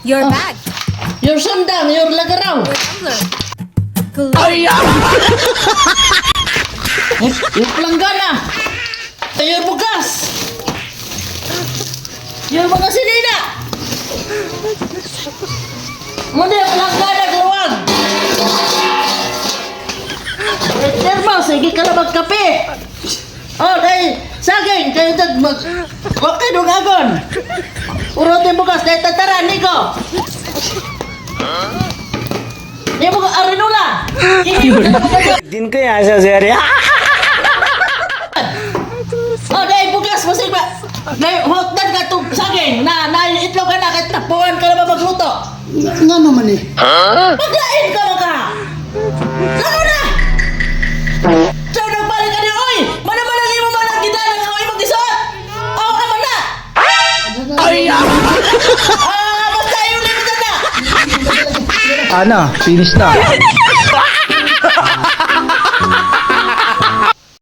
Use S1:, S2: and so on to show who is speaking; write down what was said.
S1: Your bag.
S2: Your sandang, your lagaraw.
S1: Your tumbler.
S2: Your planggana. Your bugas. Your mga sinina. Muna yung planggana, galuwag. Termo, sige ka na magkape. Oh, dahil saging, kayo dad mag... Huwag kayo dungagon. Urutin bukas, dahil tataran, Nico. Di mo ka arinula.
S3: दिन कहीं आशा से अरे
S2: Oh, dahil bukas, masig ba? Dahil hotdog ka itong saging na itlog ka na, kahit takpuan ka na ba magluto?
S4: Nga naman eh.
S2: Maglain ka mga! Saan na? Saan nagbalik ka niya? Oy! Manamanang imo man ang gida ng ako imong gisot! Ako ka man na! Basta yung limit na!
S3: आना फिनिश ना